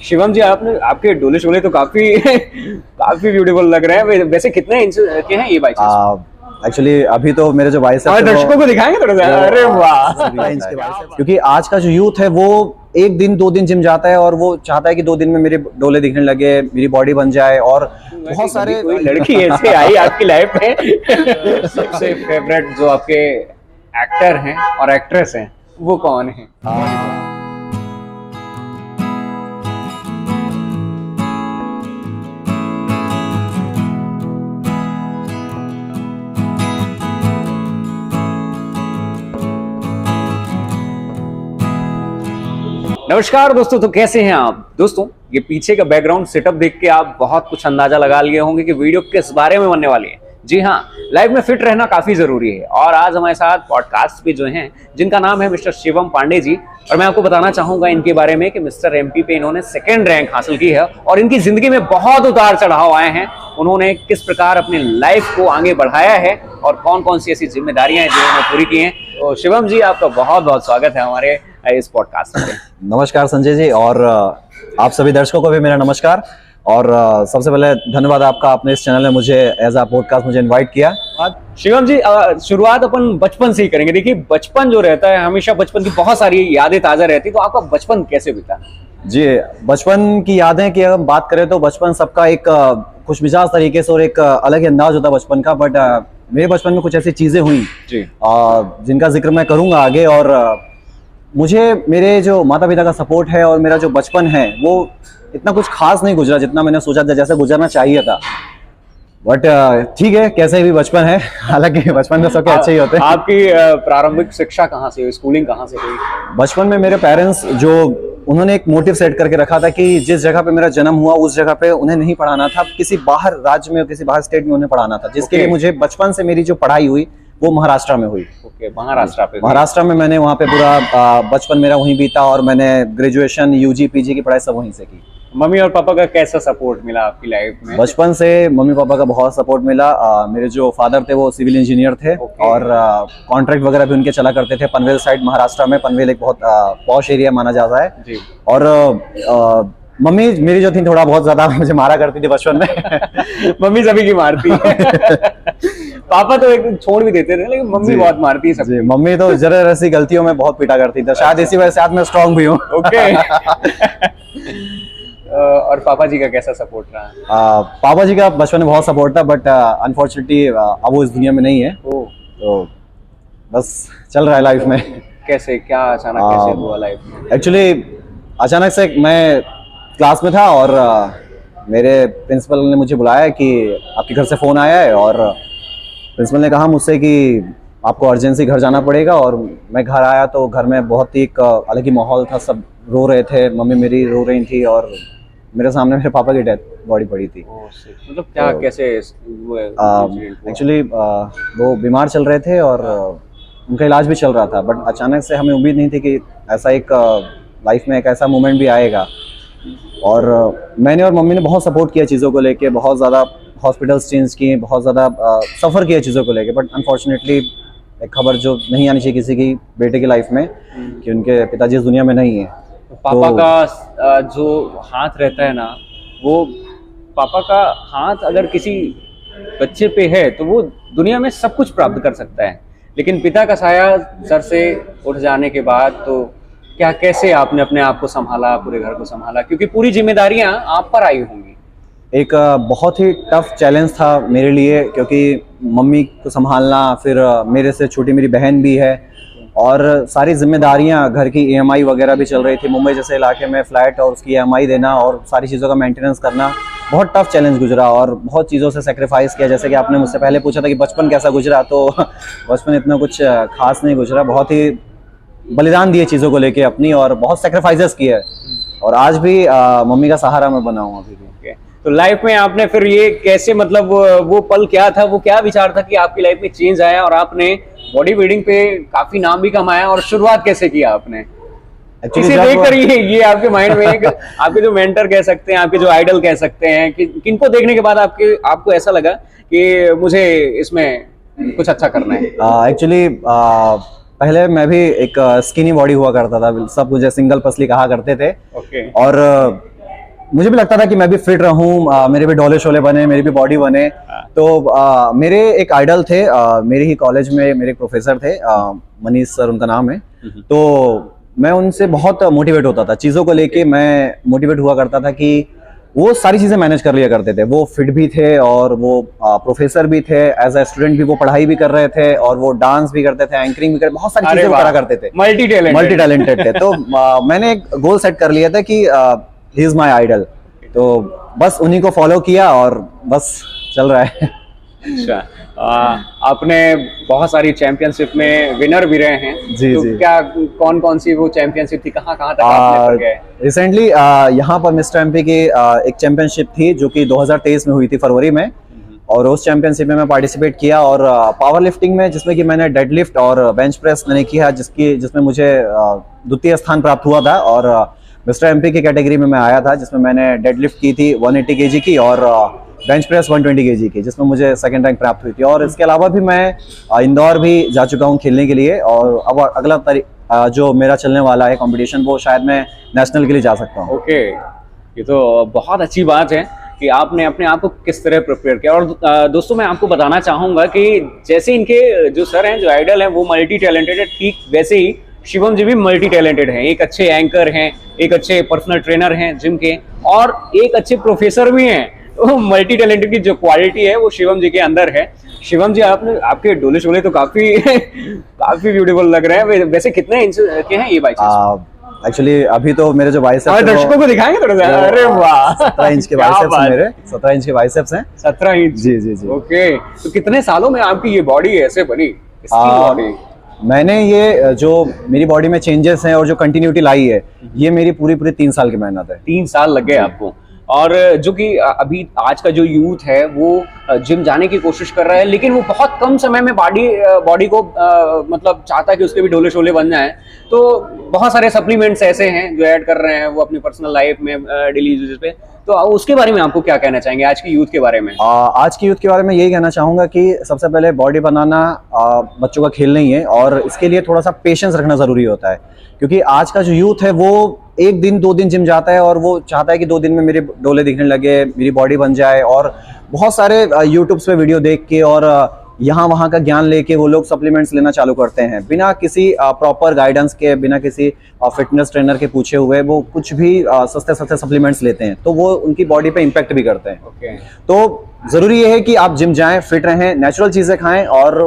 शिवम जी, आपने आपके डोले शोले तो काफी काफी ब्यूटीफुल लग रहे हैं। वैसे कितने इंच के हैं ये बाइसेप्स? एक्चुअली अभी तो मेरे जो बाइसेप्स और दर्शकों को दिखाएंगे थोड़ा सा। अरे वाह, क्योंकि आज का जो यूथ है वो एक दिन 2 दिन जिम जाता है और वो चाहता है कि 2 दिन में मेरे डोले दिखने लगे, मेरी बॉडी बन जाए। और बहुत सारे कोई लड़की ऐसे आई आपकी लाइफ में सबसे फेवरेट जो आपके एक्टर हैं और एक्ट्रेस हैं वो कौन है? नमस्कार दोस्तों, तो कैसे हैं आप दोस्तों? ये पीछे का बैकग्राउंड सेटअप देख के आप बहुत कुछ अंदाजा लगा लिए होंगे कि वीडियो किस बारे में बनने वाली है। जी हाँ, लाइफ में फिट रहना काफी जरूरी है। और आज हमारे साथ पॉडकास्ट पे जो हैं, जिनका नाम है मिस्टर शिवम पांडे जी, और मैं आपको बताना चाहूंगा इनके बारे में कि मिस्टर एमपी पे इन्होंने 2nd रैंक हासिल की है और इनकी जिंदगी में बहुत उतार चढ़ाव आए हैं। उन्होंने किस प्रकार अपनी लाइफ को आगे बढ़ाया है और कौन कौन सी ऐसी जिम्मेदारियां हैं जो उन्होंने पूरी की हैं। तो शिवम जी, आपका बहुत बहुत स्वागत है हमारे इस पॉडकास्ट में। नमस्कार संजय जी, और आप सभी दर्शकों को भी मेरा नमस्कार। और सबसे पहले धन्यवाद आपका, आपने इस चैनल में मुझे एज अ पॉडकास्ट मुझे इनवाइट किया। शिवम जी, शुरुआत अपन बचपन से ही करेंगे। देखिए, बचपन जो रहता है हमेशा बचपन की बहुत सारी यादें ताजा रहती, तो आपका बचपन कैसे बीता? जी, बचपन की यादें की अगर बात करें तो बचपन सबका एक खुशमिजाज तरीके से और एक अलग ही अंदाज होता है बचपन का। बट मेरे बचपन में कुछ ऐसी चीजें हुई जी जिनका जिक्र मैं करूंगा आगे। और मुझे मेरे जो माता पिता का सपोर्ट है और मेरा जो बचपन है वो इतना कुछ खास नहीं गुजरा जितना मैंने सोचा था जैसे गुजरना चाहिए था। बट ठीक है, कैसे भी बचपन है, हालांकि बचपन में सबके अच्छे ही होते हैं। आपकी प्रारंभिक शिक्षा कहाँ से हुई, स्कूलिंग कहाँ से हुई? बचपन में मेरे पेरेंट्स जो उन्होंने एक मोटिव सेट करके रखा था कि जिस जगह पे मेरा जन्म हुआ उस जगह पे उन्हें नहीं पढ़ाना था, किसी बाहर राज्य में किसी बाहर स्टेट में उन्हें पढ़ाना था, जिसके लिए मुझे बचपन से मेरी जो पढ़ाई हुई वो महाराष्ट्र में हुई। ओके, महाराष्ट्र में मैंने वहाँ पे पूरा बचपन मेरा वहीं बीता और मैंने ग्रेजुएशन यूजी पीजी की पढ़ाई सब वहीं से की। मम्मी और पापा का कैसा सपोर्ट मिला आपकी लाइफ में? बचपन से मम्मी पापा का बहुत सपोर्ट मिला। मेरे जो फादर थे वो सिविल इंजीनियर थे और कॉन्ट्रैक्ट वगैरह भी उनके चला करते थे पनवेल साइड महाराष्ट्र में। पनवेल एक बहुत पॉश एरिया माना जाता है जी। और मम्मी मेरी जो थी थोड़ा बहुत ज्यादा मुझे मारा करती थी बचपन में। मम्मी सभी की मारती है। पापा तो एक छोड़ भी देते थे, लेकिन मम्मी बहुत मारती है सबकी। मम्मी तो जरा ऐसी गलतियों में बहुत पीटा करती थी, शायद इसी वजह से आज मैं स्ट्रांग भी हूँ। ओके। और पापा जी का कैसा सपोर्ट रहा? पापा जी का बचपन में बहुत सपोर्ट था, बट अनफॉर्चुनेटली अब वो इस दुनिया में नहीं है। तो बस चल रहा है लाइफ में। कैसे, क्या अचानक कैसे हुआ लाइफ में? एक्चुअली अचानक से मैं क्लास में था और मेरे प्रिंसिपल ने मुझे बुलाया कि आपके घर से फ़ोन आया है, और प्रिंसिपल ने कहा मुझसे कि आपको अर्जेंसी घर जाना पड़ेगा। और मैं घर आया तो घर में बहुत ही एक अलग ही माहौल था, सब रो रहे थे, मम्मी मेरी रो रही थी और मेरे सामने मेरे पापा की डेथ बॉडी पड़ी थी। मतलब क्या तो, कैसे? एक्चुअली वो बीमार चल रहे थे और उनका इलाज भी चल रहा था, बट अचानक से हमें उम्मीद नहीं थी कि ऐसा एक लाइफ में एक ऐसा मोमेंट भी आएगा। और मैंने और मम्मी ने बहुत सपोर्ट किया चीज़ों को लेके, बहुत ज़्यादा हॉस्पिटल्स चेंज किए, बहुत ज़्यादा सफ़र किया चीज़ों को लेके। बट अनफॉर्चुनेटली एक खबर जो नहीं आनी चाहिए किसी की बेटे की लाइफ में कि उनके पिताजी इस दुनिया में नहीं है। पापा का जो हाथ रहता है ना, वो पापा का हाथ अगर किसी बच्चे पे है तो वो दुनिया में सब कुछ प्राप्त कर सकता है, लेकिन पिता का साया सर से उठ जाने के बाद तो क्या, कैसे आपने अपने आप को संभाला, पूरे घर को संभाला, क्योंकि पूरी जिम्मेदारियां आप पर आई होंगी? एक बहुत ही टफ चैलेंज था मेरे लिए, क्योंकि मम्मी को संभालना, फिर मेरे से छोटी मेरी बहन भी है और सारी जिम्मेदारियां, घर की EMI वगैरह भी चल रही थी। मुंबई जैसे इलाके में फ्लैट और उसकी EMI देना और सारी चीज़ों का मेंटेनेंस करना बहुत टफ चैलेंज गुजरा और बहुत चीज़ों से सेक्रीफाइस किया। जैसे कि आपने मुझसे पहले पूछा था कि बचपन कैसा गुजरा, तो बचपन इतना कुछ खास नहीं गुजरा, बहुत ही बलिदान दिए चीज़ों को लेके अपनी, और बहुत सेक्रीफाइसेस किए, और आज भी मम्मी का सहारा मैं बना हूँ अभी भी। तो लाइफ में आपने फिर ये कैसे, मतलब वो पल क्या था, वो क्या विचार था कि आपकी लाइफ में चेंज आया और आपने बॉडी बिल्डिंग पे काफी नाम भी कमाया, और शुरुआत कैसे किया आपने? इसे देखकर ये आपके माइंड में एक आपके जो मेंटर कह सकते हैं, आपके जो आइडल कह सकते हैं, कि किनको देखने के बाद आपको ऐसा लगा कि मुझे इसमें कुछ अच्छा करना है? एक्चुअली पहले मैं भी एक स्किनी बॉडी हुआ करता था, सब मुझे सिंगल पसली कहा करते थे। ओके। और मुझे भी लगता था कि मैं भी फिट रहूं, मेरे भी डोले शोले बने, मेरी भी बॉडी बने। तो मेरे एक आइडल थे, मेरे ही कॉलेज में मेरे एक प्रोफेसर थे, मनीष सर उनका नाम है। तो मैं उनसे बहुत मोटिवेट होता था, चीज़ों को लेके मैं मोटिवेट हुआ करता था कि वो सारी चीज़ें मैनेज कर लिया करते थे। वो फिट भी थे और वो प्रोफेसर भी थे, एज ए स्टूडेंट भी वो पढ़ाई भी कर रहे थे और वो डांस भी करते थे, एंकरिंग भी करते, बहुत सारी चीज़ें वो करा करते थे। मल्टी टैलेंटेड थे। तो मैंने एक गोल सेट कर लिया था कि ही इज माई आइडल। तो बस उन्हीं को फॉलो किया और बस चल रहा है। अच्छा, आपने बहुत सारी चैंपियनशिप में विनर भी रहे हैं। जी, तो जी। क्या कौन कौन सी वो चैंपियनशिप थी, कहाँ कहाँ तक आपने पर गए? रिसेंटली यहाँ पर मिस्टर एमपी की एक चैंपियनशिप थी जो कि 2023 में हुई थी, फरवरी में। और उस चैंपियनशिप में मैं पार्टिसिपेट किया और पावर लिफ्टिंग में, जिसमें कि मैंने डेडलिफ्ट और बेंच प्रेस मैंने किया, जिसमें मुझे द्वितीय स्थान प्राप्त हुआ था। और मिस्टर एमपी की कैटेगरी में मैं आया था, जिसमें मैंने डेडलिफ्ट की थी 180 केजी की और बेंच प्रेस 120 केजी की, जिसमें मुझे सेकंड रैंक प्राप्त हुई थी। और इसके अलावा भी मैं इंदौर भी जा चुका हूँ खेलने के लिए। और अब अगला जो मेरा चलने वाला है कंपटीशन, वो शायद मैं नेशनल के लिए जा सकता हूँ। ओके, ये तो बहुत अच्छी बात है कि आपने अपने आप को किस तरह प्रिपेयर किया। और दोस्तों, मैं आपको बताना चाहूँगा कि जैसे इनके जो सर हैं, जो आइडल हैं, वो मल्टी टैलेंटेड है, ठीक वैसे ही शिवम जी भी मल्टी टैलेंटेड हैं। एक अच्छे एंकर हैं, एक अच्छे पर्सनल ट्रेनर हैं जिम के, और एक अच्छे प्रोफेसर भी हैं। तो मल्टी टैलेंटेड की जो क्वालिटी है वो शिवम जी के अंदर है। शिवम जी, आपके डोले शोले तो काफी काफी ब्यूटीफुल लग रहे हैं। वैसे कितने इंच के हैं ये बाइसेप्स? एक्चुअली अभी तो मेरे जो बाइसेप्स हैं, दर्शकों को दिखाएंगे थोड़ा सा। अरे वाह, 17 इंच के बाइसेप्स हैं मेरे, 17 इंच के बाइसेप्स हैं। 17 इंच? जी जी जी। ओके, तो कितने सालों में आपकी ये बॉडी ऐसे बनी, इसकी बॉडी? मैंने ये जो मेरी बॉडी में चेंजेस हैं और जो कंटिन्यूटी लाई है, ये मेरी पूरी 3 साल की मेहनत है। 3 साल लग गए आपको। और जो कि अभी आज का जो यूथ है वो जिम जाने की कोशिश कर रहा है, लेकिन वो बहुत कम समय में बॉडी को मतलब चाहता है कि उसके भी डोले शोले बन जाएं। तो बहुत सारे सप्लीमेंट्स ऐसे हैं जो ऐड कर रहे हैं वो अपनी पर्सनल लाइफ में डेली यूजेस पे। तो उसके बारे में आपको क्या कहना चाहेंगे, आज की यूथ के बारे में? आज की यूथ के बारे में यही कहना चाहूँगा कि सबसे पहले बॉडी बनाना बच्चों का खेल नहीं है, और इसके लिए थोड़ा सा पेशेंस रखना ज़रूरी होता है। क्योंकि आज का जो यूथ है वो 1 दिन 2 दिन जिम जाता है और वो चाहता है कि 2 दिन में मेरे डोले दिखने लगे, मेरी बॉडी बन जाए। और बहुत सारे यूट्यूब्स पे वीडियो देख के और यहाँ वहाँ का ज्ञान लेके वो लोग सप्लीमेंट्स लेना चालू करते हैं, बिना किसी प्रॉपर गाइडेंस के, बिना किसी फिटनेस ट्रेनर के पूछे हुए वो कुछ भी सस्ते सस्ते सप्लीमेंट्स लेते हैं। तो वो उनकी बॉडी पे इम्पैक्ट भी करते हैं। Okay. तो ज़रूरी ये है कि आप जिम जाएं, फिट रहें, नेचुरल चीज़ें खाएं और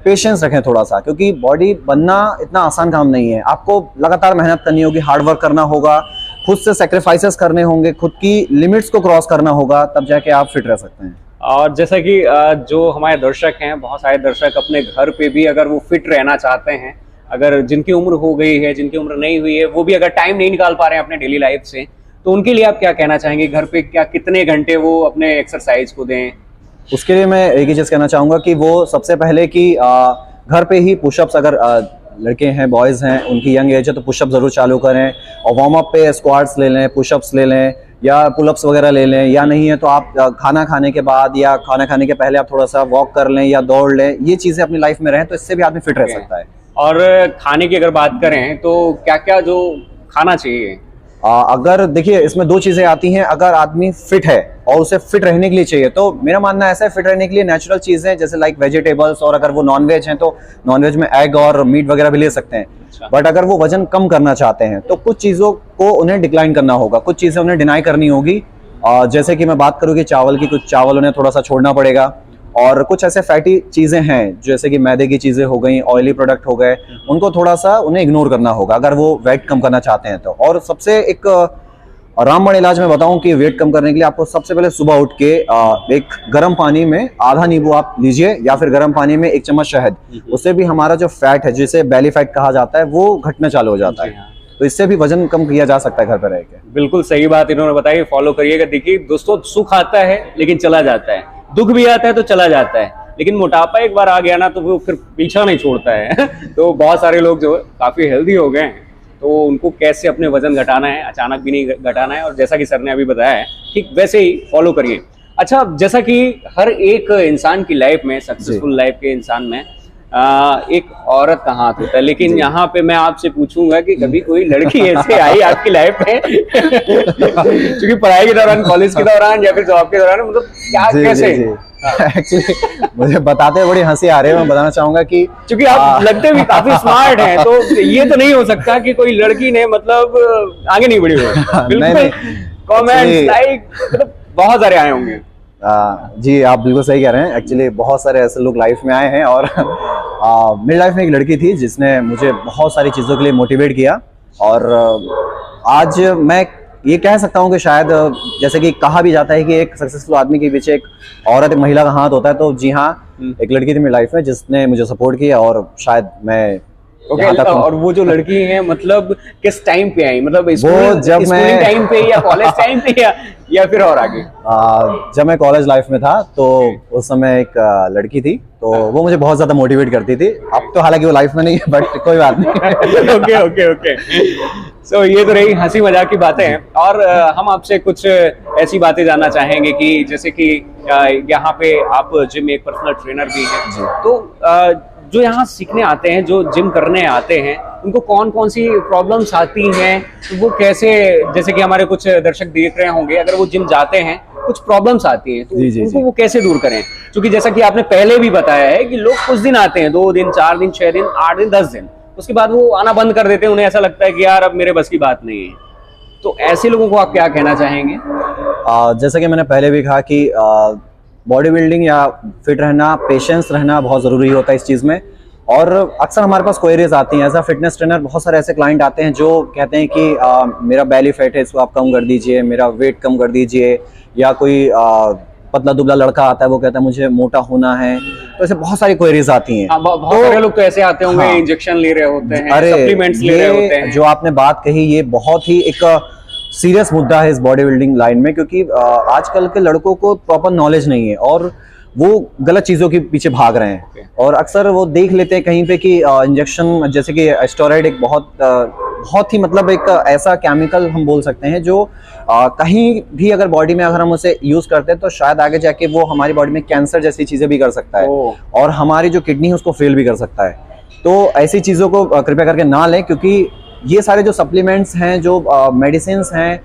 पेशेंस रखें थोड़ा सा, क्योंकि बॉडी बनना इतना आसान काम नहीं है। आपको लगातार मेहनत करनी होगी, हार्ड वर्क करना होगा, खुद से सेक्रीफाइसेस करने होंगे, खुद की लिमिट्स को क्रॉस करना होगा, तब जाके आप फिट रह सकते हैं। और जैसा कि जो हमारे दर्शक हैं, बहुत सारे दर्शक अपने घर पे भी अगर वो फिट रहना चाहते हैं, अगर जिनकी उम्र हो गई है, जिनकी उम्र नहीं हुई है, वो भी अगर टाइम नहीं निकाल पा रहे हैं अपने डेली लाइफ से, तो उनके लिए आप क्या कहना चाहेंगे? घर पे क्या कितने घंटे वो अपने एक्सरसाइज को दें? उसके लिए मैं एक ही चीज़ कहना चाहूँगा कि वो सबसे पहले कि घर पे ही पुशअप्स, अगर लड़के हैं, बॉयज़ हैं, उनकी यंग एज है तो पुशअप ज़रूर चालू करें। और वार्म अप पे स्क्वाट्स ले लें, पुशअप्स ले लें या पुलअप्स वगैरह ले लें, या नहीं है तो आप खाना खाने के बाद या खाना खाने के पहले आप थोड़ा सा वॉक कर लें या दौड़ लें। ये चीज़ें अपनी लाइफ में रहें तो इससे भी आदमी फिट रह सकता है। और खाने की अगर बात करें तो क्या क्या जो खाना चाहिए? अगर देखिए, इसमें 2 चीज़ें आती हैं। अगर आदमी फिट है और उसे फिट रहने के लिए चाहिए, तो मेरा मानना ऐसा है, फिट रहने के लिए नेचुरल चीज़ें जैसे लाइक वेजिटेबल्स, और अगर वो नॉनवेज हैं तो नॉनवेज में एग और मीट वगैरह भी ले सकते हैं। बट अगर वो वजन कम करना चाहते हैं तो कुछ चीज़ों को उन्हें डिक्लाइन करना होगा, कुछ चीज़ें उन्हें डिनाई करनी होगी। जैसे कि मैं बात करूँ कि चावल की, कुछ चावल उन्हें थोड़ा सा छोड़ना पड़ेगा। और कुछ ऐसे फैटी चीज़ें हैं जैसे कि मैदे की चीज़ें हो गई, ऑयली प्रोडक्ट हो गए, उनको थोड़ा सा उन्हें इग्नोर करना होगा अगर वो वेट कम करना चाहते हैं तो। और सबसे एक रामबाण इलाज मैं बताऊं कि वेट कम करने के लिए आपको सबसे पहले सुबह उठ के एक गर्म पानी में आधा नींबू आप लीजिए, या फिर गर्म पानी में 1 चम्मच शहद। उससे भी हमारा जो फैट है, जिसे बेली फैट कहा जाता है, वो घटना चालू हो जाता है। तो इससे भी वजन कम किया जा सकता है घर पर रह के। बिल्कुल सही बात इन्होंने बताई, फॉलो करिएगा। देखिए दोस्तों, सुख आता है लेकिन चला जाता है, दुख भी आता है तो चला जाता है, लेकिन मोटापा एक बार आ गया ना तो वो फिर पीछा नहीं छोड़ता है। तो बहुत सारे लोग जो काफी हेल्दी हो गए हैं, तो उनको कैसे अपने वजन घटाना है, अचानक भी नहीं घटाना है, और जैसा कि सर ने अभी बताया है ठीक वैसे ही फॉलो करिए। अच्छा, जैसा कि हर एक इंसान की लाइफ में, सक्सेसफुल लाइफ के इंसान में एक औरत का हाथ होता है, लेकिन यहाँ पे मैं आपसे पूछूंगा कि कभी कोई लड़की ऐसे आई आपकी लाइफ में क्योंकि पढ़ाई के दौरान, कॉलेज के दौरान या फिर जॉब के दौरान, मतलब क्या कैसे? एक्चुअली मुझे बताते हुए बड़ी हंसी आ रही है। मैं बताना चाहूंगा कि क्योंकि आप लगते भी काफी स्मार्ट हैं, तो ये तो नहीं हो सकता कि कोई लड़की ने मतलब आगे नहीं बढ़ी हो। बिल्कुल कमेंट्स लाइक मतलब बहुत सारे आए होंगे। जी आप बिल्कुल सही कह रहे हैं। एक्चुअली बहुत सारे ऐसे लोग लाइफ में आए हैं और मेरी लाइफ में एक लड़की थी जिसने मुझे बहुत सारी चीज़ों के लिए मोटिवेट किया। और आज मैं ये कह सकता हूँ कि शायद जैसे कि कहा भी जाता है कि एक सक्सेसफुल आदमी के पीछे एक औरत, एक महिला का हाथ होता है, तो जी हाँ, एक लड़की थी मेरी लाइफ में जिसने मुझे सपोर्ट किया और शायद मैं और वो जो लड़की है मतलब किस टाइम पे आई, मतलब जब मैं टाइम पे या कॉलेज टाइम पे या फिर और आगे? जब मैं कॉलेज लाइफ में था तो उस समय एक लड़की थी, तो वो मुझे बहुत ज्यादा मोटिवेट करती थी। अब तो हालांकि वो लाइफ में नहीं है, बट कोई बात नहीं। ओके। सो ये तो रही हंसी मजाक की बातें हैं, और हम आपसे कुछ ऐसी बातें जानना चाहेंगे कि जैसे कि यहाँ पे आप जिम में एक पर्सनल ट्रेनर भी हैं, तो जो यहाँ सीखने आते हैं, जो जिम करने आते हैं, उनको कौन कौन सी प्रॉब्लम्स आती हैं, तो वो कैसे, जैसे कि हमारे कुछ दर्शक देख रहे होंगे, अगर वो जिम जाते हैं कुछ प्रॉब्लम्स आती हैं तो उनको वो कैसे दूर करें? क्योंकि जैसा कि आपने पहले भी बताया है कि लोग कुछ दिन आते हैं, 2 दिन, 4 दिन, 6 दिन, 8 दिन, 10 दिन, उसके बाद वो आना बंद कर देते हैं। उन्हें ऐसा लगता है कि यार अब मेरे बस की बात नहीं है। तो ऐसे लोगों को आप क्या कहना चाहेंगे? जैसा कि मैंने पहले भी कहा कि बॉडी बिल्डिंग या फिट रहना, पेशेंस रहना बहुत ज़रूरी होता है इस चीज़ में। और अक्सर हमारे पास क्वेरीज आती हैं एज अ फिटनेस ट्रेनर। बहुत सारे ऐसे क्लाइंट आते हैं जो कहते हैं कि मेरा बैली फैट है, इसको आप कम कर दीजिए, मेरा वेट कम कर दीजिए। या कोई पतला दुबला लड़का आता है, वो कहता है मुझे मोटा होना है। तो ऐसे बहुत सारी क्वेरीज आती हैं। बहुत सारे लोग तो ऐसे आते होंगे, इंजेक्शन ले रहे होते हैं, सप्लीमेंट्स ले रहे होते हैं। जो आपने बात कही, ये बहुत ही एक सीरियस मुद्दा है इस बॉडी बिल्डिंग लाइन में, क्योंकि आजकल के लड़कों को प्रॉपर नॉलेज नहीं है और वो गलत चीज़ों के पीछे भाग रहे हैं। और अक्सर वो देख लेते हैं कहीं पे कि इंजेक्शन, जैसे कि स्टेरॉइड एक बहुत ही मतलब एक ऐसा केमिकल हम बोल सकते हैं जो कहीं भी अगर बॉडी में अगर हम उसे यूज़ करते हैं तो शायद आगे जाके वो हमारी बॉडी में कैंसर जैसी चीज़ें भी कर सकता है और हमारी जो किडनी है उसको फेल भी कर सकता है। तो ऐसी चीज़ों को कृपया करके ना लें, क्योंकि ये सारे जो सप्लीमेंट्स हैं, जो मेडिसिन हैं,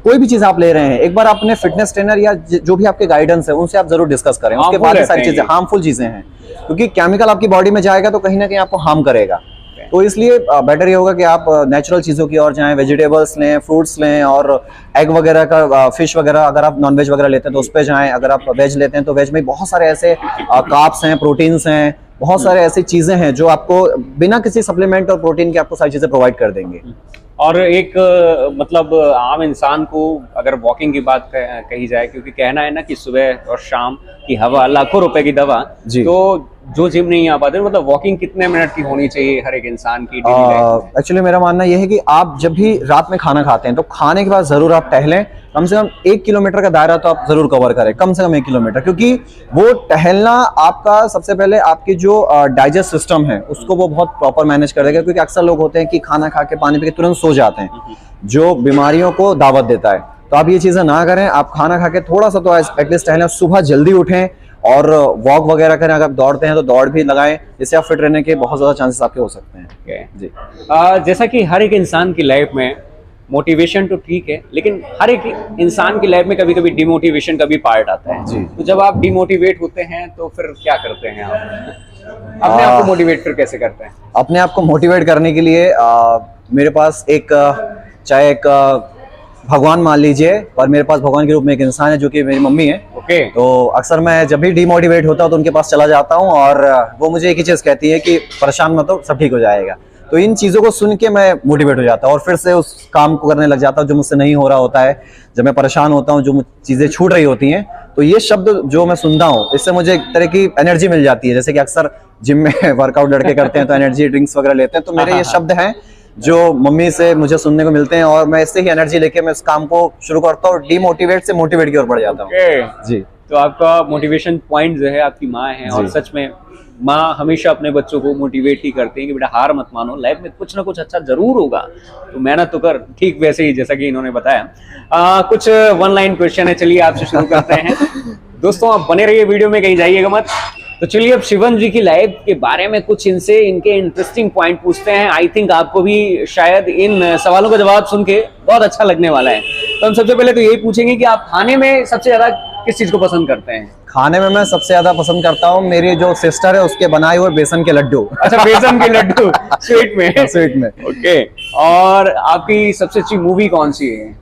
कोई भी चीज आप ले रहे हैं, एक बार अपने फिटनेस ट्रेनर या जो भी आपके गाइडेंस है उनसे आप जरूर डिस्कस करें। उसके बाद ये सारी चीजें हार्मफुल चीजें हैं, क्योंकि केमिकल आपकी बॉडी में जाएगा तो कहीं ना कहीं आपको हार्म करेगा। तो इसलिए बेटर ये होगा कि आप नेचुरल चीज़ों की ओर जाएं, वेजिटेबल्स लें, फ्रूट्स लें, और एग वगैरह का, फिश वगैरह, अगर आप नॉन वेज वगैरह लेते हैं तो उस पर जाएं। अगर आप वेज लेते हैं तो वेज में बहुत सारे ऐसे कार्ब्स हैं, प्रोटीन्स हैं, बहुत सारे ऐसी चीज़ें हैं जो आपको बिना किसी सप्लीमेंट और प्रोटीन के आपको सारी चीज़ें प्रोवाइड कर देंगे। और एक मतलब आम इंसान को अगर वॉकिंग की बात कही जाए, क्योंकि कहना है ना कि सुबह और शाम की हवा लाखों रुपए की दवा, तो जो जिम नहीं आ पाते, मतलब वॉकिंग कितने मिनट की होनी चाहिए हर एक इंसान की? एक्चुअली मेरा मानना यह है कि आप जब भी रात में खाना खाते हैं तो खाने के बाद जरूर आप टहलें। कम से कम 1 किलोमीटर का दायरा तो आप जरूर कवर करें, कम से कम 1 किलोमीटर, क्योंकि वो टहलना आपका सबसे पहले आपकी जो डाइजेस्ट सिस्टम है उसको वो बहुत प्रॉपर मैनेज कर देगा। क्योंकि अक्सर लोग होते हैं कि खाना खा के पानी पी के तुरंत सो जाते हैं, जो बीमारियों को दावत देता है। तो आप ये चीजें ना करें, आप खाना खा के थोड़ा सा तो एटलीस्ट टहलें, सुबह जल्दी उठें और वॉक वगैरह करें। अगर आप दौड़ते हैं तो दौड़ भी लगाएं, जिससे आप फिट रहने के बहुत ज्यादा चांसेस आपके हो सकते हैं। जी, जैसा कि हर एक इंसान की लाइफ में मोटिवेशन तो ठीक है, लेकिन हर एक इंसान की लाइफ में कभी कभी डिमोटिवेशन का भी पार्ट आता है। जी। तो जब आप डिमोटिवेट होते हैं तो फिर क्या करते हैं आप? अपने आप को मोटिवेट फिर कैसे करते हैं? अपने आप को मोटिवेट करने के लिए मेरे पास चाहे एक भगवान मान लीजिए, पर मेरे पास भगवान के रूप में एक इंसान है जो कि मेरी मम्मी है। ओके। तो अक्सर मैं जब भी डिमोटिवेट होता हूँ तो उनके पास चला जाता हूँ और वो मुझे एक ही चीज कहती है कि परेशान मत हो, सब ठीक हो जाएगा। तो इन चीज़ों को सुन के मैं मोटिवेट हो जाता हूँ और फिर से उस काम को करने लग जाता हूँ जो मुझसे नहीं हो रहा होता है। जब मैं परेशान होता हूँ, जो चीज़ें छूट रही होती हैं, तो ये शब्द जो मैं सुनता हूँ, इससे मुझे एक तरह की एनर्जी मिल जाती है। जैसे कि अक्सर जिम में वर्कआउट लड़के करते हैं तो एनर्जी ड्रिंक्स वगैरह लेते हैं, तो मेरे ये शब्द हैं जो मम्मी से मुझे सुनने को मिलते हैं और मैं इससे ही एनर्जी लेके मैं इस काम को शुरू करता हूँ। डीमोटिवेट से मोटिवेट की ओर बढ़ जाता हूँ। जी, तो आपका मोटिवेशन पॉइंट जो है आपकी माँ है, और सच में माँ हमेशा अपने बच्चों को मोटिवेट ही करते हैं कि बेटा हार मत मानो, लाइफ में कुछ ना कुछ अच्छा जरूर होगा, तो मेहनत तो कर। ठीक वैसे ही जैसा कि इन्होंने बताया। कुछ 1 लाइन क्वेश्चन है, चलिए आपसे शुरू करते हैं। दोस्तों आप बने रहिए वीडियो में, कहीं जाइएगा मत। तो चलिए अब शिवम जी की लाइफ के बारे में कुछ इनसे इनके इंटरेस्टिंग पॉइंट पूछते हैं। आई थिंक आपको भी शायद इन सवालों का जवाब सुन के बहुत अच्छा लगने वाला है। तो हम सबसे पहले तो यही पूछेंगे कि आप खाने में सबसे ज्यादा किस चीज को पसंद करते हैं? खाने में मैं सबसे ज्यादा पसंद करता हूँ मेरी जो सिस्टर है उसके बनाए हुए बेसन के लड्डू। अच्छा, बेसन के लड्डू स्वीट में। स्वीट में। ओके। और आपकी सबसे अच्छी मूवी कौन सी है?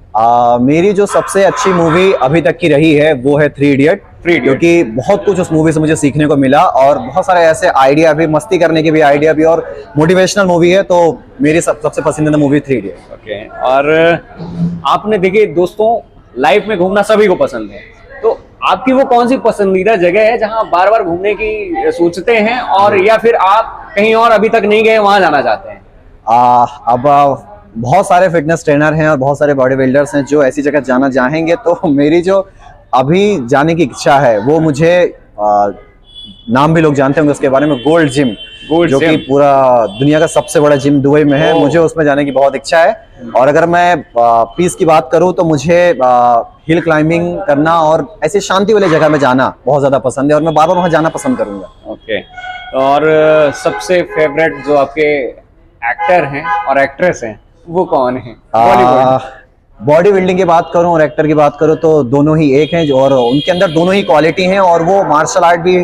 मेरी जो सबसे अच्छी मूवी अभी तक की रही है वो है 3 इडियट, क्योंकि बहुत कुछ उस मूवी से मुझे सीखने को मिला और बहुत सारे ऐसे आइडिया भी, मस्ती करने के भी आइडिया भी, और मोटिवेशनल मूवी है, तो मेरी सबसे पसंदीदा मूवी 3 इडियट। ओके। और आपने देखिए दोस्तों, लाइफ में घूमना सभी को पसंद है, तो आपकी वो कौन सी पसंदीदा जगह है जहां बार बार घूमने की सोचते हैं, और या फिर आप कहीं और अभी तक नहीं गए वहां जाना चाहते हैं? अब बहुत सारे फिटनेस ट्रेनर हैं और बहुत सारे बॉडी बिल्डर्स हैं जो ऐसी जगह जाना चाहेंगे, तो मेरी जो अभी जाने की इच्छा है वो मुझे नाम भी लोग जानते होंगे उसके बारे में, गोल्ड जिम, जो कि पूरा दुनिया का सबसे बड़ा जिम दुबई में है। मुझे उसमें जाने की बहुत इच्छा है। और अगर मैं पीस की बात करूं तो मुझे हिल क्लाइंबिंग करना और ऐसी शांति वाली जगह में जाना बहुत ज्यादा पसंद है, और मैं बार बार वहां जाना पसंद करूंगा। ओके। और सबसे फेवरेट जो आपके एक्टर हैं और एक्ट्रेस हैं वो कौन है बॉलीवुड? बॉडी बिल्डिंग की बात करूं और एक्टर की बात करूं तो दोनों ही एक हैं, और उनके अंदर दोनों ही क्वालिटी हैं, और वो मार्शल आर्ट भी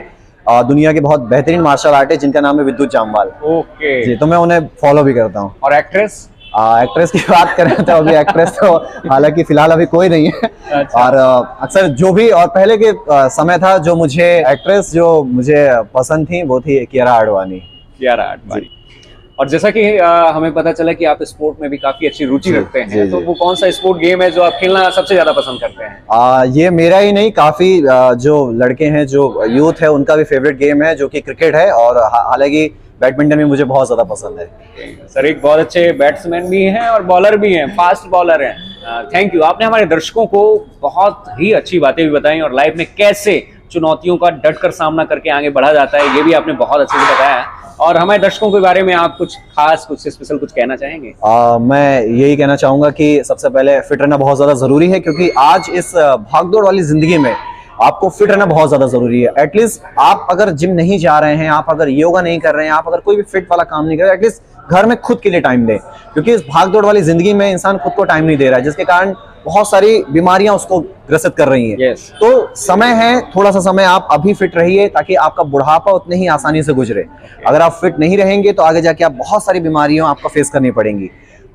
दुनिया के बहुत बेहतरीन मार्शल आर्ट है जिनका नाम है विद्युत जामवाल। ओके जी, तो मैं उन्हें फॉलो भी करता हूं। और एक्ट्रेस? एक्ट्रेस की बात करें तो अभी एक्ट्रेस तो हालांकि फिलहाल अभी कोई नहीं है। अच्छा। और अक्सर जो भी, और पहले के समय था जो मुझे एक्ट्रेस जो मुझे पसंद थी वो थी कियारा आडवाणी। कियारा आडवाणी। और जैसा कि हमें पता चला कि आप स्पोर्ट में भी काफी अच्छी रुचि रखते हैं, तो वो कौन सा स्पोर्ट गेम है जो आप खेलना सबसे ज्यादा पसंद करते हैं? ये मेरा ही नहीं, काफी जो लड़के हैं, जो यूथ है, उनका भी फेवरेट गेम है जो कि क्रिकेट है, और हालांकि बैडमिंटन भी मुझे बहुत ज्यादा पसंद है। सर एक बहुत अच्छे बैट्समैन भी हैं और बॉलर भी हैं, फास्ट बॉलर हैं। थैंक यू, आपने हमारे दर्शकों को बहुत ही अच्छी बातें भी बताई, और लाइफ में कैसे चुनौतियों का डटकर सामना करके आगे बढ़ा जाता है ये भी आपने बहुत अच्छे से बताया। और हमारे दर्शकों के बारे में आप कुछ खास, कुछ स्पेशल कुछ कहना चाहेंगे? मैं यही कहना चाहूंगा कि सबसे पहले फिट रहना बहुत ज्यादा जरूरी है, क्योंकि आज इस भागदौड़ वाली जिंदगी में आपको फिट रहना बहुत ज्यादा जरूरी है। एटलीस्ट आप अगर जिम नहीं जा रहे हैं, आप अगर योगा नहीं कर रहे हैं, आप अगर कोई भी फिट वाला काम नहीं कर रहे, एटलीस्ट घर में खुद के लिए टाइम दें, क्योंकि इस भागदौड़ वाली जिंदगी में इंसान खुद को टाइम नहीं दे रहा है, जिसके कारण बहुत सारी बीमारियां उसको ग्रसित कर रही हैं। तो समय है, थोड़ा सा समय आप अभी फिट रहिए ताकि आपका बुढ़ापा उतने ही आसानी से गुजरे। अगर आप फिट नहीं रहेंगे तो आगे जाके आप बहुत सारी बीमारियों आपको फेस करनी पड़ेंगी।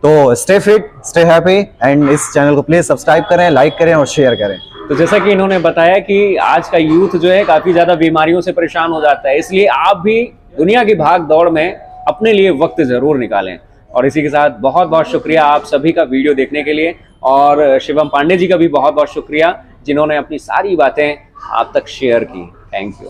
तो stay fit, stay happy, and इस चैनल को प्लीज सब्सक्राइब करें, लाइक करें और शेयर करें। तो जैसा कि इन्होंने बताया कि आज का यूथ जो है काफी ज्यादा बीमारियों से परेशान हो जाता है, इसलिए आप भी दुनिया की भाग दौड़ में अपने लिए वक्त जरूर निकालें। और इसी के साथ बहुत बहुत शुक्रिया आप सभी का वीडियो देखने के लिए, और शिवम पांडे जी का भी बहुत बहुत शुक्रिया जिन्होंने अपनी सारी बातें आप तक शेयर की। Thank you.